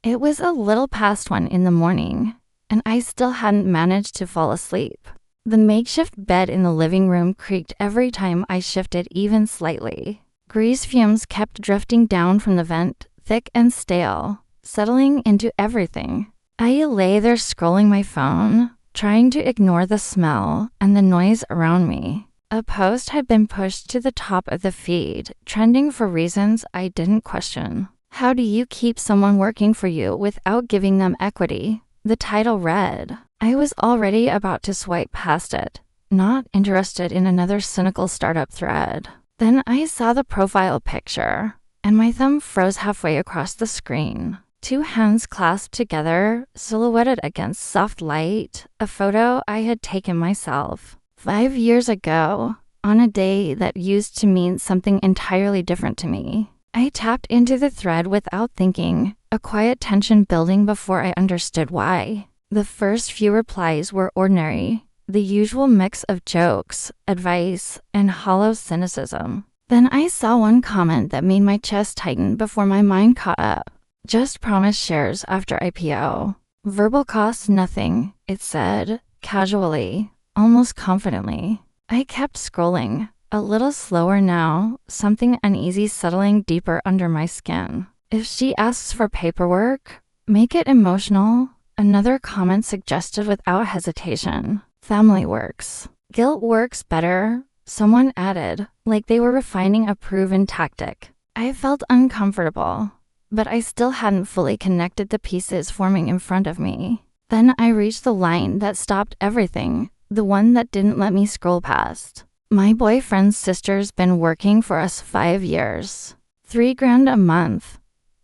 It was a little past 1 in the morning, and I still hadn't managed to fall asleep. The makeshift bed in the living room creaked every time I shifted even slightly. Grease fumes kept drifting down from the vent, thick and stale, settling into everything. I lay there scrolling my phone, trying to ignore the smell and the noise around me. A post had been pushed to the top of the feed, trending for reasons I didn't question. How do you keep someone working for you without giving them equity? The title read. I was already about to swipe past it, not interested in another cynical startup thread. Then I saw the profile picture, and my thumb froze halfway across the screen. 2 hands clasped together, silhouetted against soft light, a photo I had taken myself 5 years ago, on a day that used to mean something entirely different to me. I tapped into the thread without thinking, a quiet tension building before I understood why. The first few replies were ordinary, the usual mix of jokes, advice, and hollow cynicism. Then I saw one comment that made my chest tighten before my mind caught up. Just promised shares after IPO. Verbal costs nothing, it said, casually, almost confidently. I kept scrolling, a little slower now, something uneasy settling deeper under my skin. If she asks for paperwork, make it emotional, another comment suggested without hesitation. Family works. Guilt works better, someone added, like they were refining a proven tactic. I felt uncomfortable, but I still hadn't fully connected the pieces forming in front of me. Then I reached the line that stopped everything, the one that didn't let me scroll past. My boyfriend's sister's been working for us 5 years. $3,000 a month.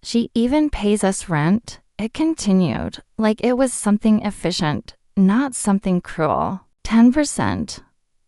She even pays us rent. It continued, like it was something efficient, not something cruel. 10%.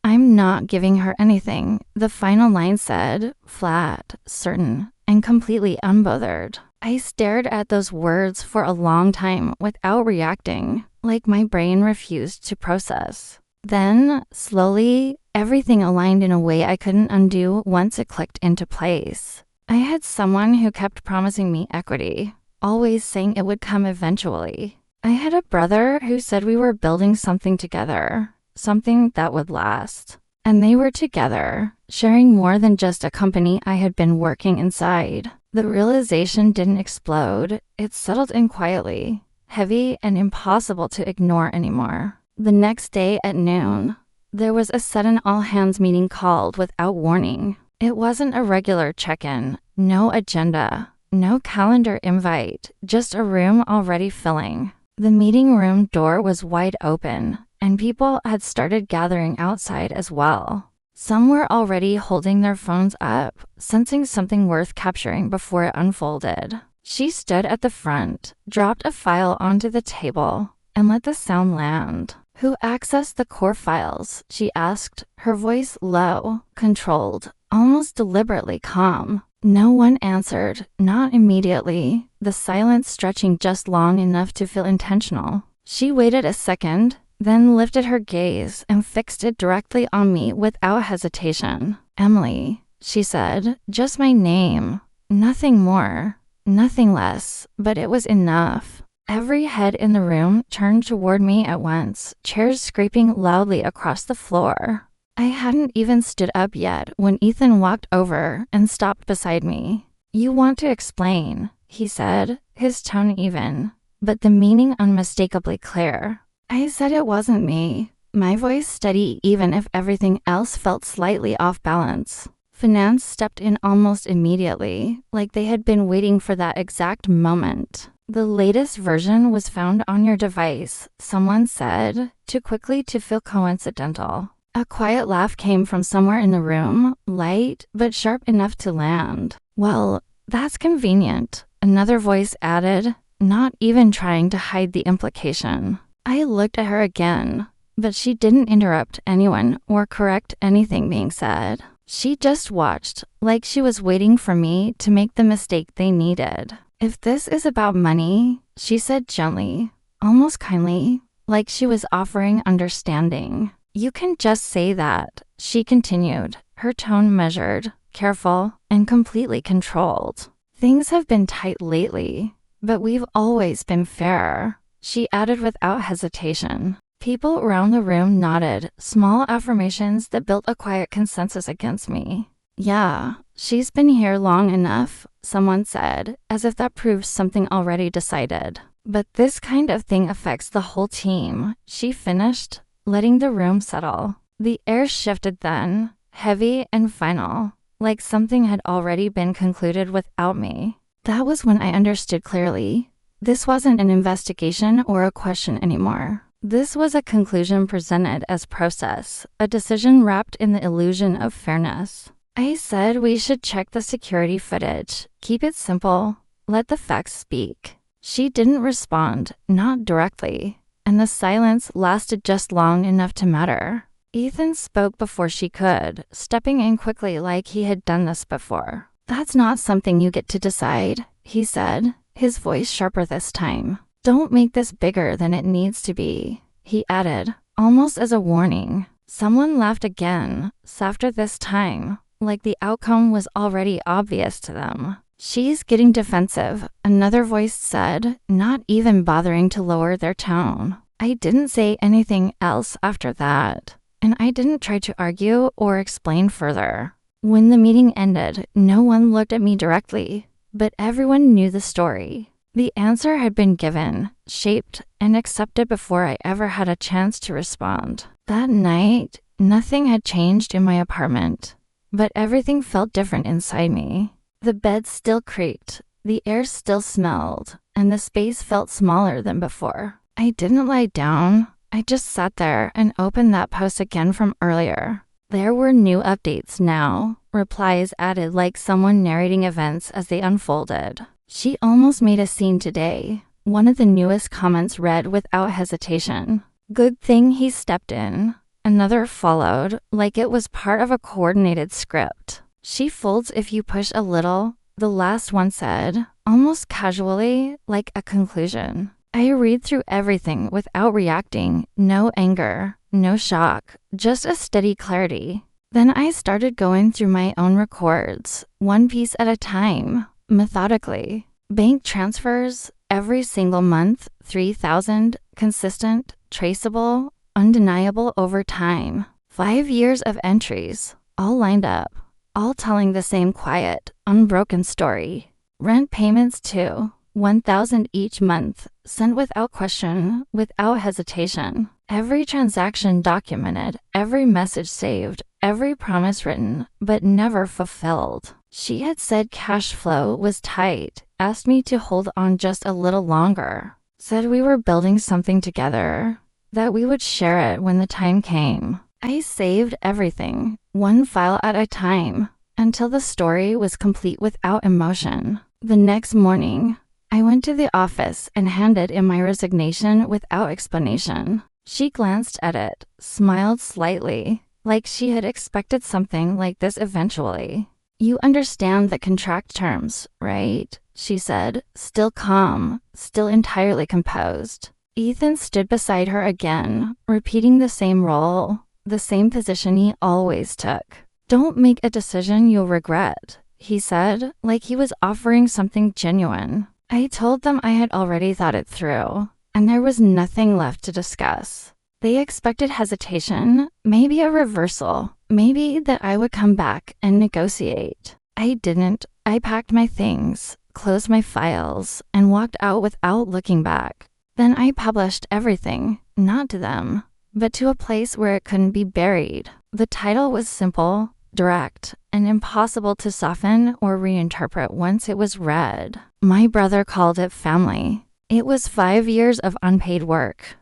I'm not giving her anything, the final line said, flat, certain, and completely unbothered. I stared at those words for a long time without reacting, like my brain refused to process. Then, slowly, everything aligned in a way I couldn't undo once it clicked into place. I had someone who kept promising me equity, always saying it would come eventually. I had a brother who said we were building something together, something that would last. And they were together, sharing more than just a company I had been working inside. The realization didn't explode, it settled in quietly, heavy and impossible to ignore anymore. The next day at noon, there was a sudden all-hands meeting called without warning. It wasn't a regular check-in, no agenda, no calendar invite, just a room already filling. The meeting room door was wide open, and people had started gathering outside as well. Some were already holding their phones up, sensing something worth capturing before it unfolded. She stood at the front, dropped a file onto the table, and let the sound land. Who accessed the core files? She asked, her voice low, controlled, almost deliberately calm. No one answered, not immediately, the silence stretching just long enough to feel intentional. She waited a second, then lifted her gaze and fixed it directly on me without hesitation. Emily, she said, just my name. Nothing more, nothing less, but it was enough. Every head in the room turned toward me at once, chairs scraping loudly across the floor. I hadn't even stood up yet when Ethan walked over and stopped beside me. You want to explain, he said, his tone even, but the meaning unmistakably clear. I said it wasn't me, my voice steady even if everything else felt slightly off balance. Finance stepped in almost immediately, like they had been waiting for that exact moment. The latest version was found on your device, someone said, too quickly to feel coincidental. A quiet laugh came from somewhere in the room, light but sharp enough to land. Well, that's convenient, another voice added, not even trying to hide the implication. I looked at her again, but she didn't interrupt anyone or correct anything being said. She just watched, like she was waiting for me to make the mistake they needed. If this is about money, she said gently, almost kindly, like she was offering understanding. You can just say that, she continued, her tone measured, careful, and completely controlled. Things have been tight lately. But we've always been fair, she added without hesitation. People around the room nodded, small affirmations that built a quiet consensus against me. Yeah, she's been here long enough, someone said, as if that proves something already decided. But this kind of thing affects the whole team, she finished, letting the room settle. The air shifted then, heavy and final, like something had already been concluded without me. That was when I understood clearly. This wasn't an investigation or a question anymore. This was a conclusion presented as process, a decision wrapped in the illusion of fairness. I said we should check the security footage, keep it simple, let the facts speak. She didn't respond, not directly, and the silence lasted just long enough to matter. Ethan spoke before she could, stepping in quickly like he had done this before. That's not something you get to decide, he said, his voice sharper this time. Don't make this bigger than it needs to be, he added, almost as a warning. Someone laughed again, softer this time, like the outcome was already obvious to them. She's getting defensive, another voice said, not even bothering to lower their tone. I didn't say anything else after that, and I didn't try to argue or explain further. When the meeting ended, no one looked at me directly, but everyone knew the story. The answer had been given, shaped, and accepted before I ever had a chance to respond. That night, nothing had changed in my apartment, but everything felt different inside me. The bed still creaked, the air still smelled, and the space felt smaller than before. I didn't lie down. I just sat there and opened that post again from earlier. There were new updates now, replies added like someone narrating events as they unfolded. She almost made a scene today. One of the newest comments read without hesitation. Good thing he stepped in. Another followed, like it was part of a coordinated script. She folds if you push a little, the last one said, almost casually, like a conclusion. I read through everything without reacting, no anger, no shock, just a steady clarity. Then I started going through my own records, one piece at a time, methodically. Bank transfers, every single month, 3,000, consistent, traceable, undeniable over time. 5 years of entries, all lined up, all telling the same quiet, unbroken story. Rent payments too, 1,000 each month, sent without question, without hesitation. Every transaction documented, every message saved, every promise written, but never fulfilled. She had said cash flow was tight, asked me to hold on just a little longer, said we were building something together, that we would share it when the time came. I saved everything, one file at a time, until the story was complete without emotion. The next morning, I went to the office and handed in my resignation without explanation. She glanced at it, smiled slightly, like she had expected something like this eventually. You understand the contract terms, right? She said, still calm, still entirely composed. Ethan stood beside her again, repeating the same role, the same position he always took. Don't make a decision you'll regret, he said, like he was offering something genuine. I told them I had already thought it through, and there was nothing left to discuss. They expected hesitation, maybe a reversal, maybe that I would come back and negotiate. I didn't. I packed my things, closed my files, and walked out without looking back. Then I published everything, not to them, but to a place where it couldn't be buried. The title was simple, direct, and impossible to soften or reinterpret once it was read. My brother called it family. It was 5 years of unpaid work.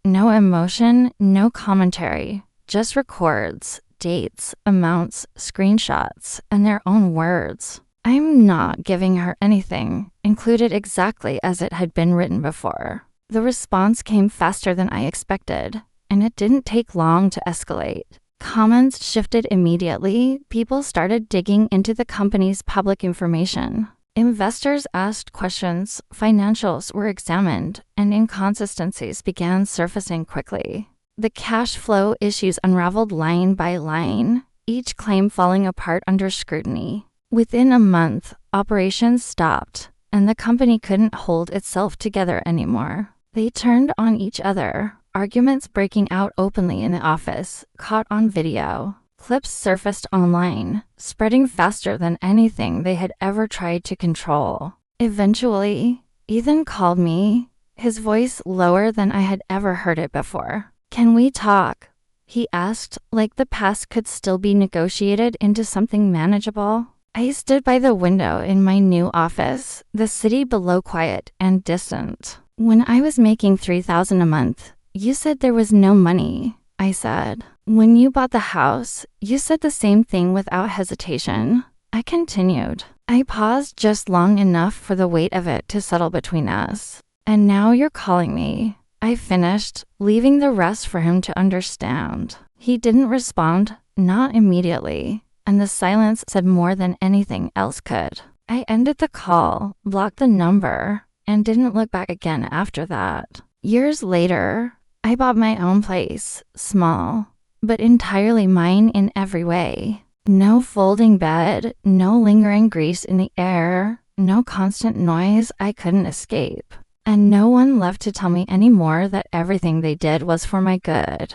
No emotion, no commentary, just records, dates, amounts, screenshots, and their own words. I'm not giving her anything, included exactly as it had been written before. The response came faster than I expected, and it didn't take long to escalate. Comments shifted immediately. People started digging into the company's public information. Investors asked questions, financials were examined, and inconsistencies began surfacing quickly. The cash flow issues unraveled line by line, each claim falling apart under scrutiny. Within a month, operations stopped. and the company couldn't hold itself together anymore. They turned on each other, arguments breaking out openly in the office, caught on video. Clips surfaced online, spreading faster than anything they had ever tried to control. Eventually, Ethan called me, his voice lower than I had ever heard it before. "Can we talk?" he asked, like the past could still be negotiated into something manageable. I stood by the window in my new office, the city below quiet and distant. "When I was making $3,000 a month, you said there was no money," I said. "When you bought the house, you said the same thing without hesitation," I continued. I paused just long enough for the weight of it to settle between us. "And now you're calling me," I finished, leaving the rest for him to understand. He didn't respond, not immediately, and the silence said more than anything else could. I ended the call, blocked the number, and didn't look back again after that. Years later, I bought my own place, small, but entirely mine in every way. No folding bed, no lingering grease in the air, no constant noise I couldn't escape. And no one left to tell me anymore that everything they did was for my good.